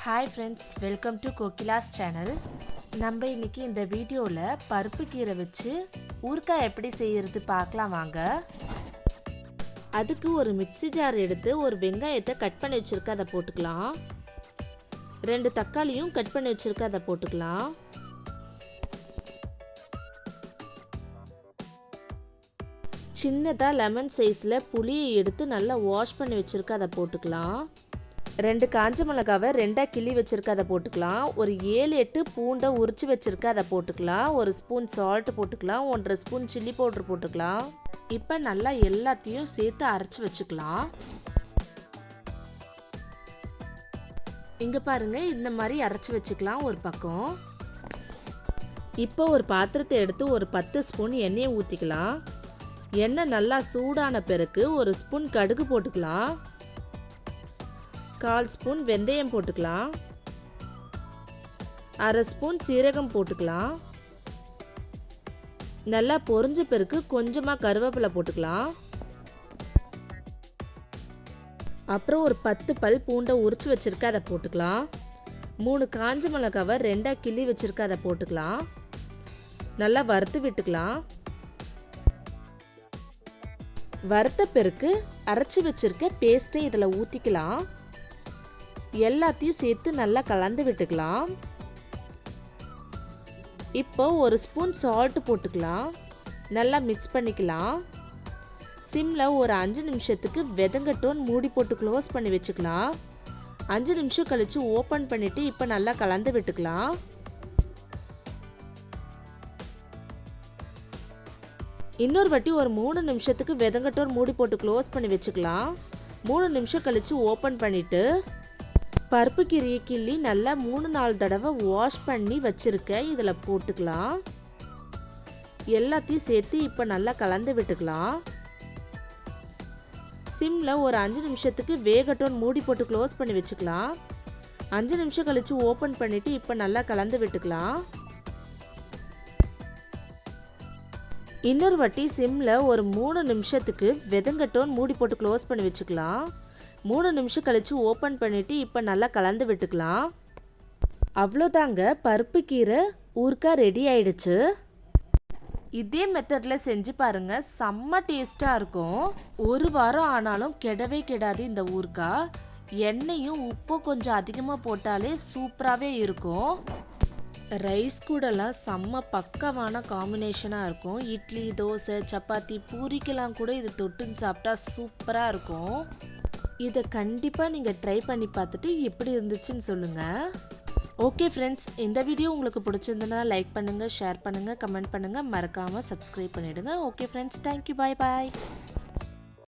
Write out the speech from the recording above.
Hi friends, welcome to Kokila's channel. நம்ம இன்னைக்கு இந்த வீடியோவில் பருப்பு கீரை வச்சு ஊறுகாய் எப்படி செய்யறது பார்க்கலாம் வாங்க. அதுக்கு ஒரு மிக்ஸி ஜார் எடுத்து ஒரு வெங்காயத்தை கட் பண்ணி வச்சுருக்க அதை போட்டுக்கலாம். 2 தக்காளியும் கட் பண்ணி வச்சுருக்க அதை போட்டுக்கலாம். சின்னதாக லெமன் சைஸில் புளியை எடுத்து நல்லா வாஷ் பண்ணி வச்சுருக்க அதை போட்டுக்கலாம். 2 காஞ்ச மிளகாவை 2ஆக கிள்ளி வச்சுருக்க அதை போட்டுக்கலாம். ஒரு 7-8 பூண்டை உரிச்சு வச்சுருக்க அதை போட்டுக்கலாம். 1 ஸ்பூன் சால்ட் போட்டுக்கலாம். 1.5 ஸ்பூன் சில்லி பவுடர் போட்டுக்கலாம். இப்போ நல்லா எல்லாத்தையும் சேர்த்து அரைச்சி வச்சுக்கலாம். இங்கே பாருங்கள், இந்த மாதிரி அரைச்சி வச்சுக்கலாம் ஒரு பக்கம். இப்போ ஒரு பாத்திரத்தை எடுத்து ஒரு 10 ஸ்பூன் எண்ணெயை ஊற்றிக்கலாம். எண்ணெய் நல்லா சூடான பிறகு 1 ஸ்பூன் கடுகு போட்டுக்கலாம். 1/4 ஸ்பூன் வெந்தயம் போட்டுக்கலாம். 1/2 ஸ்பூன் சீரகம் போட்டுக்கலாம். நல்லா பொரிஞ்ச பிறகு கொஞ்சமாக கருவேப்பிலை போட்டுக்கலாம். அப்புறம் ஒரு 10 பல் பூண்டை உரிச்சு வச்சுருக்க அதை போட்டுக்கலாம். 3 காஞ்ச மிளகாவை 2ஆக கிள்ளி வச்சுருக்க அதை போட்டுக்கலாம். நல்லா வறுத்து விட்டுக்கலாம். வறுத்த பிறகு அரைச்சி வச்சுருக்க பேஸ்ட்டை இதில் ஊற்றிக்கலாம். எல்லாத்தையும் சேர்த்து நல்லா கலந்து விட்டுக்கலாம். இப்போ 1 ஸ்பூன் சால்ட் போட்டுக்கலாம். நல்லா மிக்ஸ் பண்ணிக்கலாம். சிம்மில் ஒரு 5 நிமிஷத்துக்கு வெதங்கட்டும் மூடி போட்டு க்ளோஸ் பண்ணி வச்சுக்கலாம். 5 நிமிஷம் கழித்து ஓப்பன் பண்ணிவிட்டு இப்போ நல்லா கலந்து விட்டுக்கலாம். இன்னொரு வாட்டி ஒரு 3 நிமிஷத்துக்கு வெதங்கட்டும் மூடி போட்டு க்ளோஸ் பண்ணி வச்சுக்கலாம். 3 நிமிஷம் கழித்து ஓப்பன் பண்ணிவிட்டு பருப்பு கீரையை கிள்ளி நல்லா 3-4 தடவை வாஷ் பண்ணி வச்சுருக்கேன் இதில் போட்டுக்கலாம். எல்லாத்தையும் சேர்த்து இப்போ நல்லா கலந்து விட்டுக்கலாம். சிம்மில் ஒரு 5 நிமிஷத்துக்கு வேகட்டும் மூடி போட்டு க்ளோஸ் பண்ணி வச்சுக்கலாம். 5 நிமிஷம் கழித்து ஓப்பன் பண்ணிவிட்டு இப்போ நல்லா கலந்து விட்டுக்கலாம். இன்னொரு வாட்டி சிம்மில் ஒரு 3 நிமிஷத்துக்கு வெதங்கட்டும் மூடி போட்டு க்ளோஸ் பண்ணி வச்சுக்கலாம். 3 நிமிஷம் கழித்து ஓப்பன் பண்ணிவிட்டு இப்போ நல்லா கலந்து விட்டுக்கலாம். அவ்வளோதாங்க, பருப்பு கீரை ஊறுகாய் ரெடி ஆயிடுச்சு. இதே மெத்தடில் செஞ்சு பாருங்கள், செம்ம டேஸ்ட்டாக இருக்கும். 1 வாரம் ஆனாலும் கெடவே கெடாது இந்த ஊறுகாய். எண்ணெயும் உப்பும் கொஞ்சம் அதிகமாக போட்டாலே சூப்பராகவே இருக்கும். ரைஸ் கூடலாம் செம்ம பக்கமான காம்பினேஷனாக இருக்கும். இட்லி, தோசை, சப்பாத்தி, பூரிக்கெல்லாம் கூட இது தொட்டுன்னு சாப்பிட்டா சூப்பராக இருக்கும். இதை கண்டிப்பாக நீங்கள் ட்ரை பண்ணி பார்த்துட்டு எப்படி இருந்துச்சுன்னு சொல்லுங்கள். ஓகே ஃப்ரெண்ட்ஸ், இந்த வீடியோ உங்களுக்கு பிடிச்சிருந்ததுன்னா லைக் பண்ணுங்கள், ஷேர் பண்ணுங்கள், கமெண்ட் பண்ணுங்கள், மறக்காமல் சப்ஸ்கிரைப் பண்ணிவிடுங்க. ஓகே ஃப்ரெண்ட்ஸ், தேங்க்யூ, பாய் பாய்.